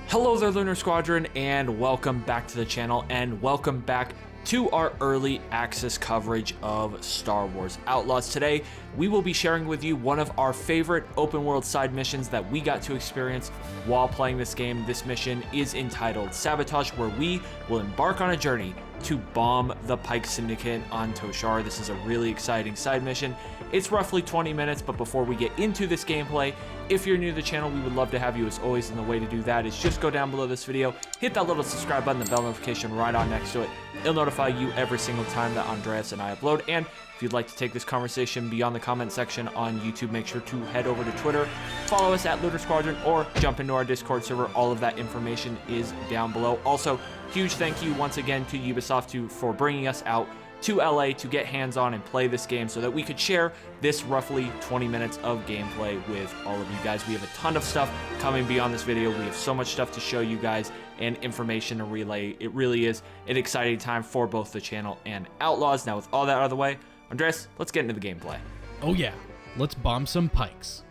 Hello there, Lunar Squadron, and welcome back to the channel, and welcome back to our early access coverage of Star Wars Outlaws. Today, we will be sharing with you one of our favorite open world side missions that we got to experience while playing this game. This mission is entitled Sabotage, where we will embark on a journey to bomb the Pyke Syndicate on Toshara. This is a really exciting side mission. It's roughly 20 minutes, but before we get into this gameplay, if you're new to the channel, we would love to have you as always, and the way to do that is just go down below this video, hit that little subscribe button, the bell notification right on next to it. It'll notify you every single time that Andreas and I upload, and if you'd like to take this conversation beyond the comment section on YouTube, make sure to head over to Twitter, follow us at Lunar Squadron, or jump into our Discord server. All of that information is down below. Also, huge thank you once again to Ubisoft for bringing us out to LA to get hands-on and play this game so that we could share this roughly 20 minutes of gameplay with all of you guys. We have a ton of stuff coming beyond this video. We have so much stuff to show you guys and information to relay. It really is an exciting time for both the channel and Outlaws. Now, with all that out of the way, Andres, let's get into the gameplay. Oh yeah, let's bomb some pikes.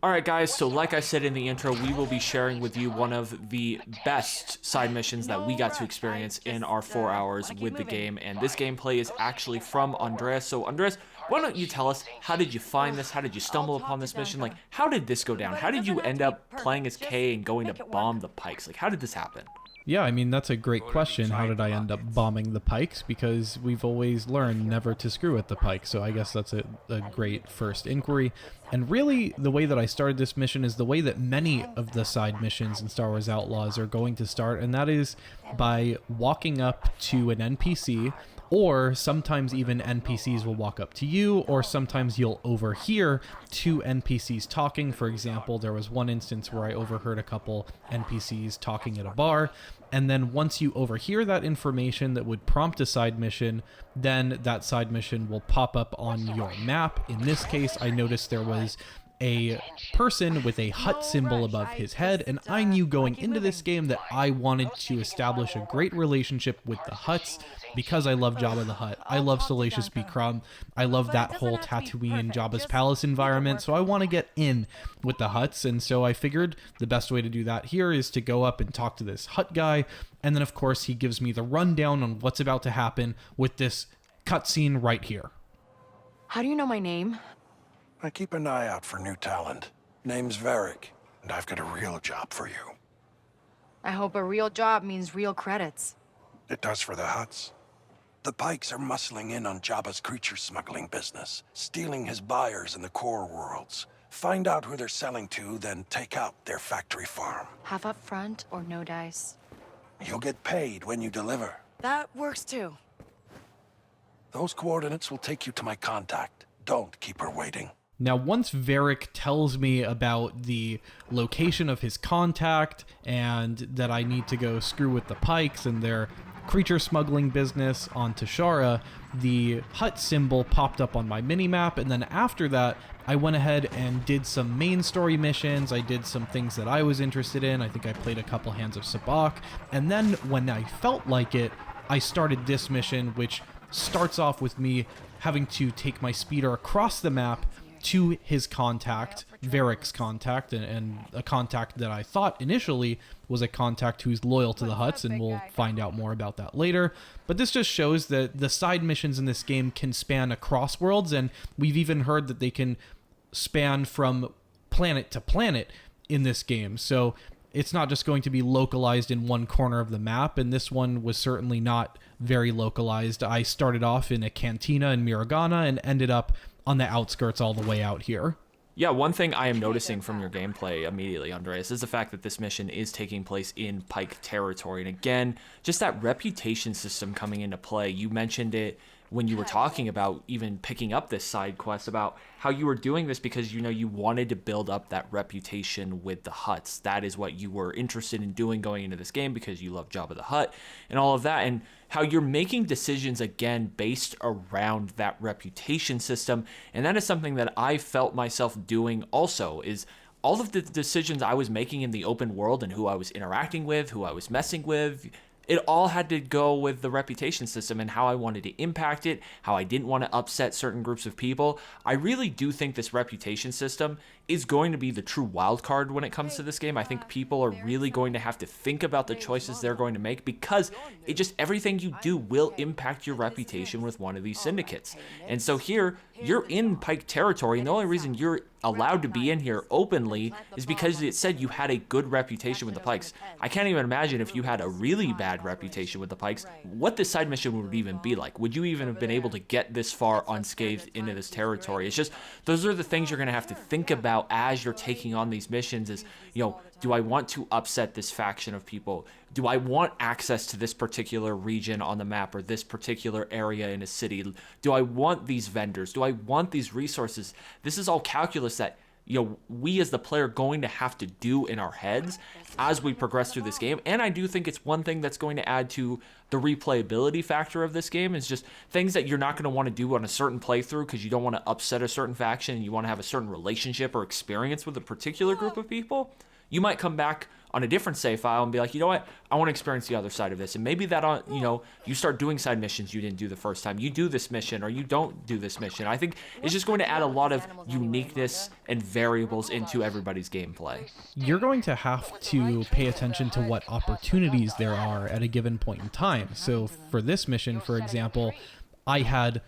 Alright guys, so like I said in the intro, we will be sharing with you one of the best side missions that we got to experience in our 4 hours with the game, and this gameplay is actually from Andres. So Andres, why don't you tell us, how did you find this? How did you stumble upon this mission? Like, how did this go down? How did you end up playing as Kay and going to bomb the Pikes? Like, how did this happen? Yeah, I mean, that's a great question. How did I end up bombing the Pikes? Because we've always learned never to screw with the Pikes, so I guess that's a great first inquiry. And really, the way that I started this mission is the way that many of the side missions in Star Wars Outlaws are going to start, and that is by walking up to an NPC, or sometimes even NPCs will walk up to you, or sometimes you'll overhear two NPCs talking. For example, there was one instance where I overheard a couple NPCs talking at a bar, and then once you overhear that information that would prompt a side mission, then that side mission will pop up on your map. In this case, I noticed there was a person with a Hutt symbol above his head, and I knew going into this game that I wanted to establish a great relationship with the Hutts because I love Jabba the Hutt. I love Salacious B. Crumb. I love that whole Tatooine Jabba's palace environment, so I want to get in with the Hutts, and so I figured the best way to do that here is to go up and talk to this Hutt guy, and then of course he gives me the rundown on what's about to happen with this cutscene right here. How do you know my name? I keep an eye out for new talent. Name's Varric, and I've got a real job for you. I hope a real job means real credits. It does for the Hutts. The Pikes are muscling in on Jabba's creature smuggling business, stealing his buyers in the core worlds. Find out who they're selling to, then take out their factory farm. Half up front or no dice? You'll get paid when you deliver. That works too. Those coordinates will take you to my contact. Don't keep her waiting. Now, once Varric tells me about the location of his contact and that I need to go screw with the Pikes and their creature smuggling business on Toshara, the Hutt symbol popped up on my minimap, and then after that, I went ahead and did some main story missions. I did some things that I was interested in. I think I played a couple hands of Sabacc, and then when I felt like it, I started this mission, which starts off with me having to take my speeder across the map to his contact, Varric's contact, and a contact that I thought initially was a contact who's loyal to the Hutts, and we'll find out more about that later. But this just shows that the side missions in this game can span across worlds, and we've even heard that they can span from planet to planet in this game. So it's not just going to be localized in one corner of the map, and this one was certainly not very localized. I started off in a cantina in Miragana and ended up on the outskirts all the way out here. Yeah, one thing I am noticing from your gameplay immediately, Andreas, is the fact that this mission is taking place in Pyke territory. And again, just that reputation system coming into play. You mentioned it when you were talking about even picking up this side quest, about how you were doing this because, you know, you wanted to build up that reputation with the Hutts. That is what you were interested in doing going into this game because you love Jabba the Hutt and all of that, and how you're making decisions again based around that reputation system. And that is something that I felt myself doing also, is all of the decisions I was making in the open world and who I was interacting with, who I was messing with, It all had to go with the reputation system and how I wanted to impact it, how I didn't want to upset certain groups of people. I really do think this reputation system is going to be the true wild card when it comes to this game. I think people are really going to have to think about the choices they're going to make, because everything you do will impact your reputation with one of these syndicates. And so here, you're in Pyke territory, and the only reason you're allowed to be in here openly is because it said you had a good reputation with the Pykes. I can't even imagine if you had a really bad reputation with the Pykes, what this side mission would even be like. Would you even have been able to get this far unscathed into this territory? It's just, those are the things you're going to have to think about as you're taking on these missions is, do I want to upset this faction of people? Do I want access to this particular region on the map or this particular area in a city? Do I want these vendors? Do I want these resources? This is all calculus that we as the player are going to have to do in our heads as we progress through this game. And I do think it's one thing that's going to add to the replayability factor of this game, is just things that you're not going to want to do on a certain playthrough because you don't want to upset a certain faction and you want to have a certain relationship or experience with a particular group of people. You might come back on a different save file and be like, you know what, I want to experience the other side of this. And maybe that, you start doing side missions you didn't do the first time. You do this mission or you don't do this mission. I think it's just going to add a lot of uniqueness and variables into everybody's gameplay. You're going to have to pay attention to what opportunities there are at a given point in time. So for this mission, for example, I had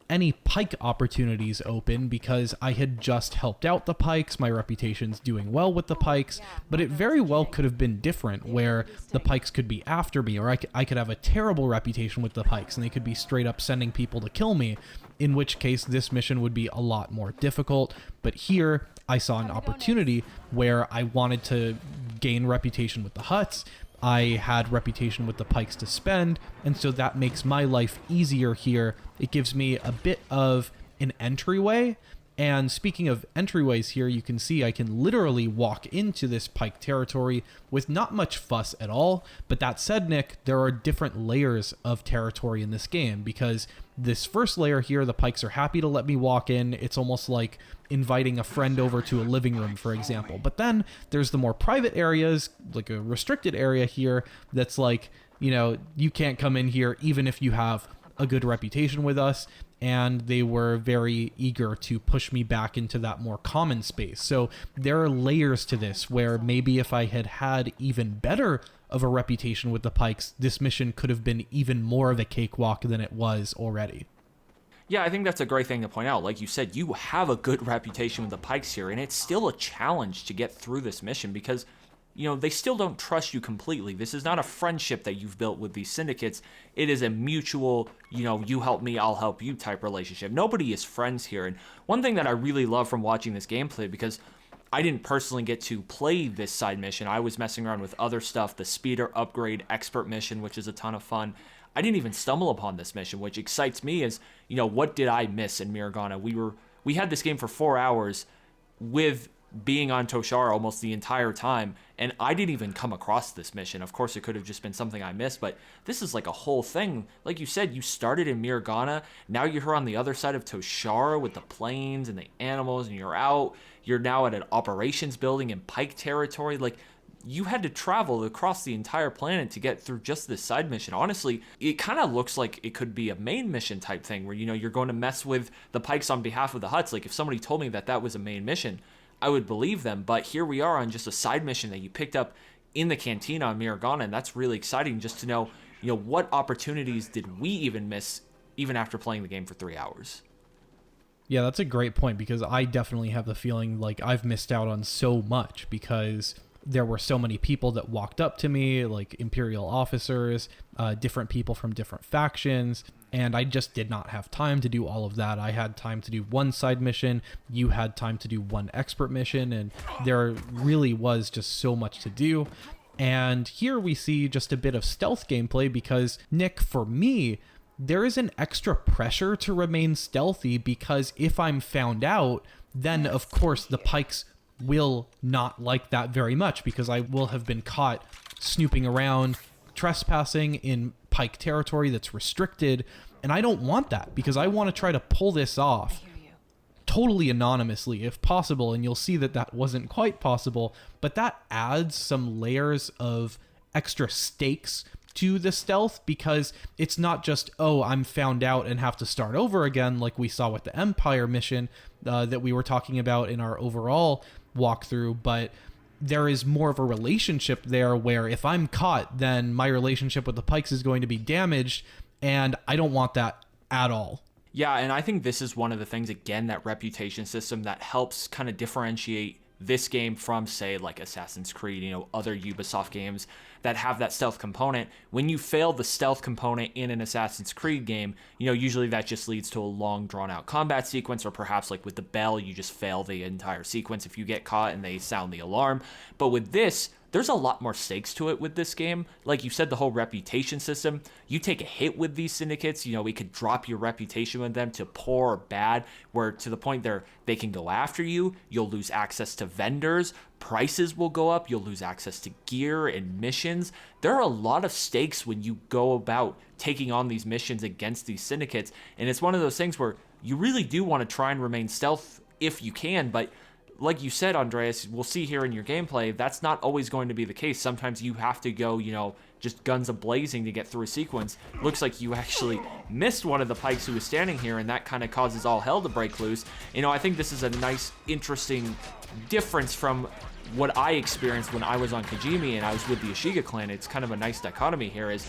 any Pyke opportunities open because I had just helped out the Pykes. My reputation's doing well with the Pykes, but it very well could have been different, where the Pykes could be after me, or I could have a terrible reputation with the Pykes and they could be straight up sending people to kill me, in which case this mission would be a lot more difficult. But here I saw an opportunity where I wanted to gain reputation with the Hutts. I had reputation with the Pykes to spend, and so that makes my life easier here. It gives me a bit of an entryway, and speaking of entryways here, you can see I can literally walk into this Pyke territory with not much fuss at all. But that said, Nick, there are different layers of territory in this game, because this first layer here, the Pykes are happy to let me walk in. It's almost like inviting a friend over to a living room, for example. But then there's the more private areas, like a restricted area here, that's like, you can't come in here even if you have a good reputation with us. And they were very eager to push me back into that more common space. So there are layers to this, where maybe if I had had even better of a reputation with the Pykes, this mission could have been even more of a cakewalk than it was already. Yeah, I think that's a great thing to point out. Like you said, you have a good reputation with the Pykes here, and it's still a challenge to get through this mission because, they still don't trust you completely. This is not a friendship that you've built with these syndicates. It is a mutual, you help me, I'll help you type relationship. Nobody is friends here. And one thing that I really love from watching this gameplay, because I didn't personally get to play this side mission. I was messing around with other stuff, the speeder upgrade expert mission, which is a ton of fun. I didn't even stumble upon this mission, which excites me as, what did I miss in Miragana? We had this game for 4 hours with being on Toshara almost the entire time, and I didn't even come across this mission. Of course, it could have just been something I missed, but this is like a whole thing. Like you said, you started in Miragana, now you're on the other side of Toshara with the planes and the animals, and you're now at an operations building in Pyke territory. Like, you had to travel across the entire planet to get through just this side mission. Honestly, it kind of looks like it could be a main mission type thing where, you're going to mess with the Pykes on behalf of the Hutts. Like, if somebody told me that was a main mission, I would believe them. But here we are on just a side mission that you picked up in the cantina on Miragana, and that's really exciting just to know, what opportunities did we even miss even after playing the game for 3 hours? Yeah, that's a great point, because I definitely have the feeling like I've missed out on so much, because there were so many people that walked up to me, like Imperial officers, different people from different factions, and I just did not have time to do all of that. I had time to do one side mission, you had time to do one expert mission, and there really was just so much to do. And here we see just a bit of stealth gameplay, because, Nick, for me, there is an extra pressure to remain stealthy, because if I'm found out, then of course the Pykes will not like that very much, because I will have been caught snooping around, trespassing in Pyke territory that's restricted, and I don't want that, because I want to try to pull this off totally anonymously if possible, and you'll see that wasn't quite possible, but that adds some layers of extra stakes to the stealth, because it's not just, oh, I'm found out and have to start over again, like we saw with the Empire mission that we were talking about in our overall walkthrough, but there is more of a relationship there where if I'm caught, then my relationship with the Pikes is going to be damaged, and I don't want that at all. Yeah, and I think this is one of the things, again, that reputation system that helps kind of differentiate this game from, say, like Assassin's Creed, other Ubisoft games that have that stealth component. When you fail the stealth component in an Assassin's Creed game, usually that just leads to a long drawn out combat sequence, or perhaps like with the bell, you just fail the entire sequence if you get caught and they sound the alarm. But with this, there's a lot more stakes to it with this game. Like you said, the whole reputation system, you take a hit with these syndicates, it could drop your reputation with them to poor or bad, where to the point they can go after you, you'll lose access to vendors, prices will go up, you'll lose access to gear and missions. There are a lot of stakes when you go about taking on these missions against these syndicates, and it's one of those things where you really do want to try and remain stealth if you can, but like you said, Andreas, we'll see here in your gameplay, that's not always going to be the case. Sometimes you have to go, just guns a-blazing to get through a sequence. Looks like you actually missed one of the Pikes who was standing here, and that kind of causes all hell to break loose. I think this is a nice, interesting difference from what I experienced when I was on Kijimi and I was with the Ashiga clan. It's kind of a nice dichotomy here, is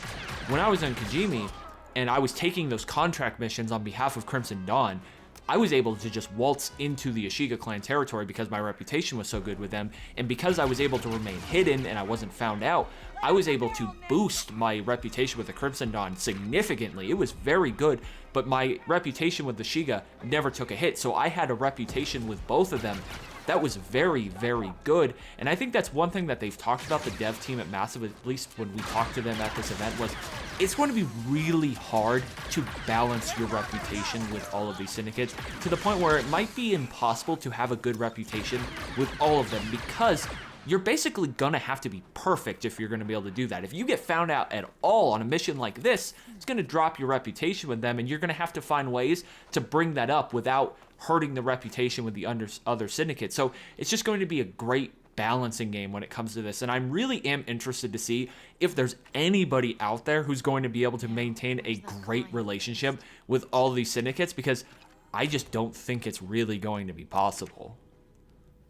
when I was on Kijimi and I was taking those contract missions on behalf of Crimson Dawn, I was able to just waltz into the Ashiga clan territory because my reputation was so good with them, and because I was able to remain hidden and I wasn't found out, I was able to boost my reputation with the Crimson Dawn significantly. It was very good, but my reputation with the Ashiga never took a hit, so I had a reputation with both of them that was very, very good. And I think that's one thing that they've talked about, the dev team at Massive, at least when we talked to them at this event, was it's going to be really hard to balance your reputation with all of these syndicates, to the point where it might be impossible to have a good reputation with all of them, because you're basically gonna have to be perfect if you're gonna be able to do that. If you get found out at all on a mission like this, it's gonna drop your reputation with them, and you're gonna have to find ways to bring that up without hurting the reputation with the other syndicates. So it's just going to be a great balancing game when it comes to this, and I really am interested to see if there's anybody out there who's going to be able to maintain a great relationship with all of these syndicates, because I just don't think it's really going to be possible.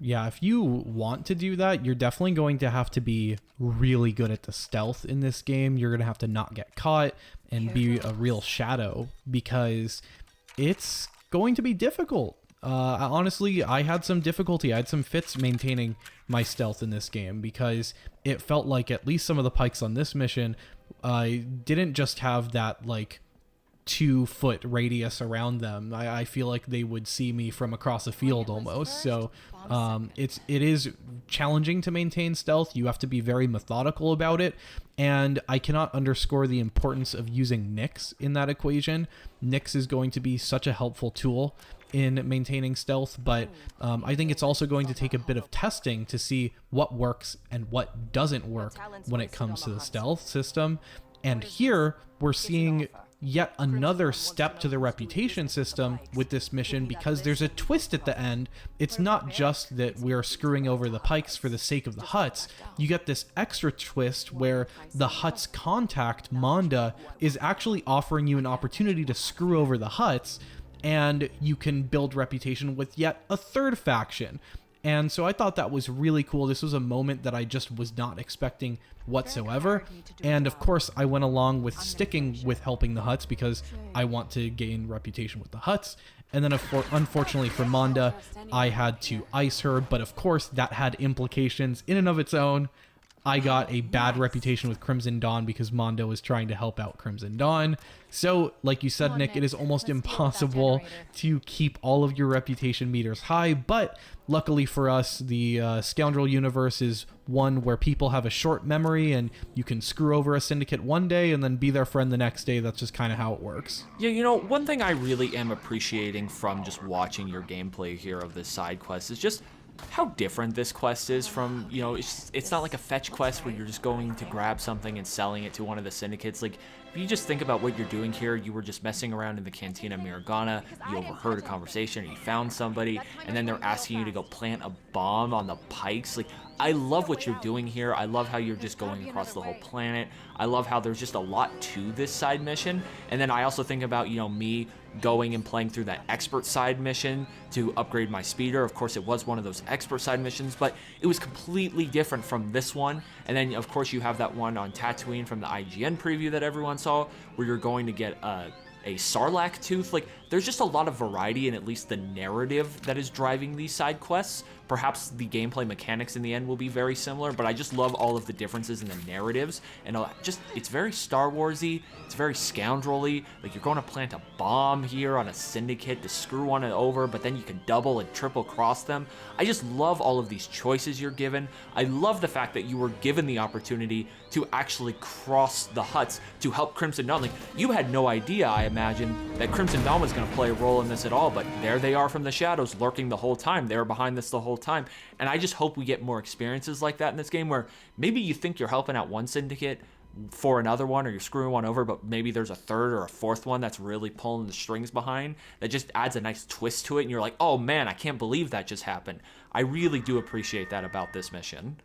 Yeah, if you want to do that, you're definitely going to have to be really good at the stealth in this game. You're going to have to not get caught and be a real shadow, because it's going to be difficult. Honestly, I had some difficulty. I had some fits maintaining my stealth in this game, because it felt like at least some of the Pikes on this mission didn't just have that, 2-foot radius around them. I feel like they would see me from across a field almost. So it is challenging to maintain stealth. You have to be very methodical about it, and I cannot underscore the importance of using Nyx in that equation. Nyx is going to be such a helpful tool in maintaining stealth, but I think it's also going to take a bit of testing to see what works and what doesn't work when it comes to the stealth system. And here we're seeing yet another step to the reputation system with this mission, because there's a twist at the end. It's not just that we're screwing over the Pikes for the sake of the Hutts. You get this extra twist where the Hutts contact, Manda, is actually offering you an opportunity to screw over the Hutts, and you can build reputation with yet a third faction. And so I thought that was really cool. This was a moment that I just was not expecting whatsoever. And of course, I went along with sticking with helping the Hutts because I want to gain reputation with the Hutts. And then unfortunately for Manda, I had to ice her. But of course, that had implications in and of its own. I got a bad reputation with Crimson Dawn because Mondo was trying to help out Crimson Dawn. So, like you said, Nick, it is almost impossible to keep all of your reputation meters high, but luckily for us, the Scoundrel universe is one where people have a short memory and you can screw over a syndicate one day and then be their friend the next day. That's just kind of how it works. Yeah, one thing I really am appreciating from just watching your gameplay here of this side quest is just how different this quest is from, it's not like a fetch quest where you're just going to grab something and selling it to one of the syndicates. Like, If you just think about what you're doing here, you were just messing around in the Cantina Miragana, you overheard a conversation, or you found somebody, and then they're asking you to go plant a bomb on the Pikes. Like, I love what you're doing here. I love how you're just going across the whole planet. I love how there's just a lot to this side mission. And then I also think about, you know, me going and playing through that expert side mission to upgrade my speeder. Of course, it was one of those expert side missions, but it was completely different from this one. And then, of course, you have that one on Tatooine from the IGN preview that everyone saw, where you're going to get a Sarlacc tooth. Like, there's just a lot of variety in at least the narrative that is driving these side quests. Perhaps the gameplay mechanics in the end will be very similar, but I just love all of the differences in the narratives, and it's very Star Wars-y, it's very scoundrel-y. Like, you're going to plant a bomb here on a syndicate to screw one over, but then you can double and triple cross them. I just love all of these choices you're given. I love the fact that you were given the opportunity to actually cross the Hutts to help Crimson Dawn. Like, you had no idea, I imagine, that Crimson Dawn was going to play a role in this at all, but there they are from the shadows, lurking the whole time. They were behind this the whole time. And I just hope we get more experiences like that in this game, where maybe you think you're helping out one syndicate for another one, or you're screwing one over, but maybe there's a third or a fourth one that's really pulling the strings behind, that just adds a nice twist to it, and you're like, oh man, I can't believe that just happened. I really do appreciate that about this mission.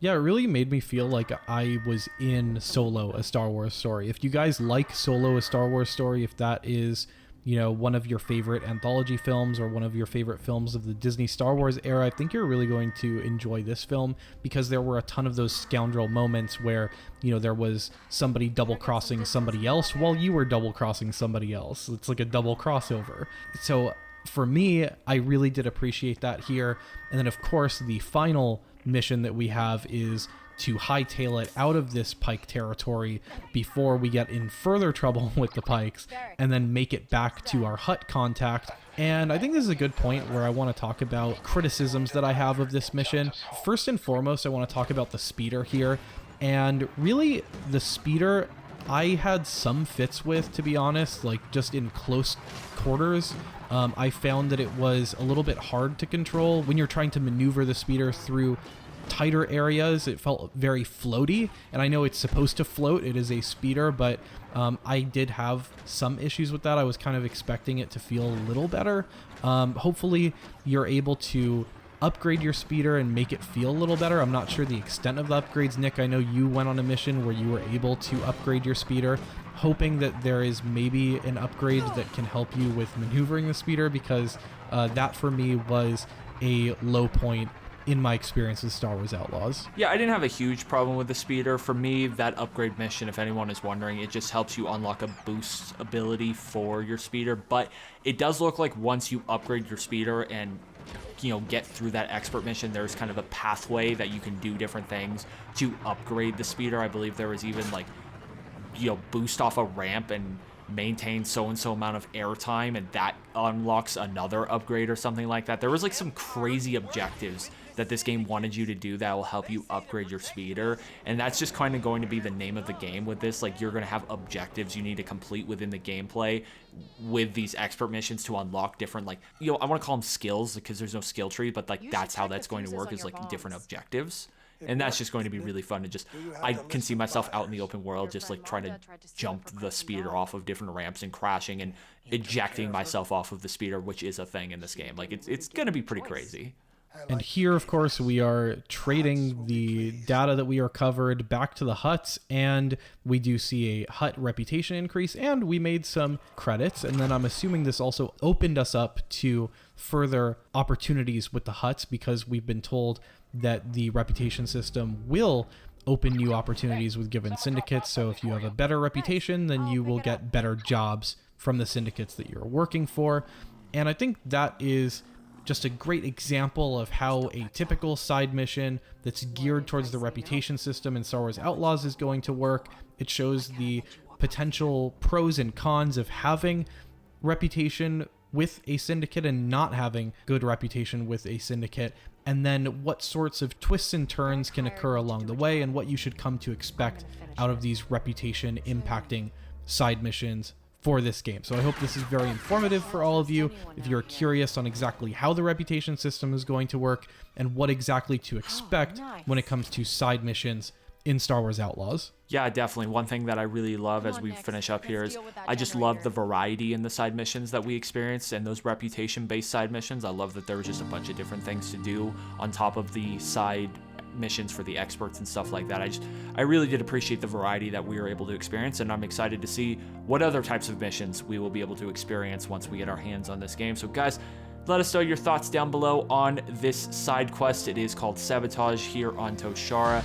Yeah, it really made me feel like I was in Solo, a Star Wars story. If you guys like Solo, a Star Wars story, if that is, you know, one of your favorite anthology films or one of your favorite films of the Disney Star Wars era, I think you're really going to enjoy this film, because there were a ton of those scoundrel moments where, you know, there was somebody double-crossing somebody else while you were double-crossing somebody else. It's like a double crossover. So for me, I really did appreciate that here. And then, of course, the final mission that we have is to hightail it out of this Pyke territory before we get in further trouble with the Pikes, and then make it back to our Hutt contact. And I think this is a good point where I want to talk about criticisms that I have of this mission. First and foremost, I want to talk about the speeder here. And really, the speeder I had some fits with, to be honest, like just in close quarters. I found that it was a little bit hard to control when you're trying to maneuver the speeder through tighter areas. It felt very floaty, and I know it's supposed to float, it is a speeder, but I did have some issues with that. I was kind of expecting it to feel a little better. Hopefully you're able to upgrade your speeder and make it feel a little better. I'm not sure the extent of the upgrades. Nick, I know you went on a mission where you were able to upgrade your speeder, hoping that there is maybe an upgrade that can help you with maneuvering the speeder, because that for me was a low point in my experience with Star Wars Outlaws. Yeah, I didn't have a huge problem with the speeder. For me, that upgrade mission, if anyone is wondering, it just helps you unlock a boost ability for your speeder. But it does look like once you upgrade your speeder and, you know, get through that expert mission, there's kind of a pathway that you can do different things to upgrade the speeder. I believe there was even, like, you know, boost off a ramp and maintain so-and-so amount of airtime, and that unlocks another upgrade or something like that. There was like some crazy objectives that this game wanted you to do that will help you upgrade your speeder, and that's just kind of going to be the name of the game with this. Like, you're going to have objectives you need to complete within the gameplay with these expert missions to unlock different, like, you know, I want to call them skills because there's no skill tree, but like that's how that's going to work, is like different objectives. And that's just going to be really fun to just, I can see myself out in the open world just like trying to jump the speeder off of different ramps and crashing and ejecting myself off of the speeder, which is a thing in this game. Like, it's going to be pretty crazy. And here, of course, we are trading the data that we are covered back to the Hutts, and we do see a Hutt reputation increase, and we made some credits. And then I'm assuming this also opened us up to further opportunities with the Hutts, because we've been told that the reputation system will open new opportunities with given syndicates. So if you have a better reputation, then you will get better jobs from the syndicates that you're working for. And I think that is just a great example of how a typical side mission that's geared towards the reputation system in Star Wars Outlaws is going to work. It shows the potential pros and cons of having reputation with a syndicate and not having good reputation with a syndicate, and then what sorts of twists and turns can occur along the way, and what you should come to expect out of these reputation impacting side missions for this game. So I hope this is very informative for all of you. If you're curious on exactly how the reputation system is going to work and what exactly to expect when it comes to side missions in Star Wars Outlaws. Yeah, definitely. One thing that I really love as we finish up here is I just love the variety in the side missions that we experienced and those reputation-based side missions. I love that there was just a bunch of different things to do on top of the side missions for the experts and stuff like that. I really did appreciate the variety that we were able to experience, and I'm excited to see what other types of missions we will be able to experience once we get our hands on this game. So guys, let us know your thoughts down below on this side quest. It is called Sabotage here on Toshara.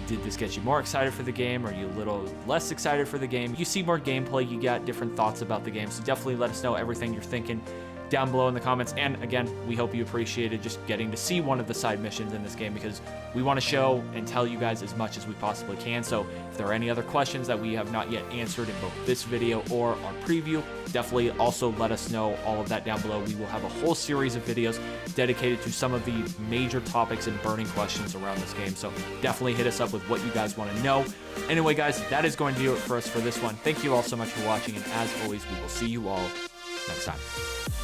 Did this get you more excited for the game? Are you a little less excited for the game? You see more gameplay, you got different thoughts about the game, so definitely let us know everything you're thinking down below in the comments. And again, we hope you appreciated just getting to see one of the side missions in this game, because we want to show and tell you guys as much as we possibly can. So if there are any other questions that we have not yet answered in both this video or our preview, definitely also let us know all of that down below. We will have a whole series of videos dedicated to some of the major topics and burning questions around this game, so definitely hit us up with what you guys want to know. Anyway guys, that is going to do it for us for this one. Thank you all so much for watching, and as always, we will see you all next time.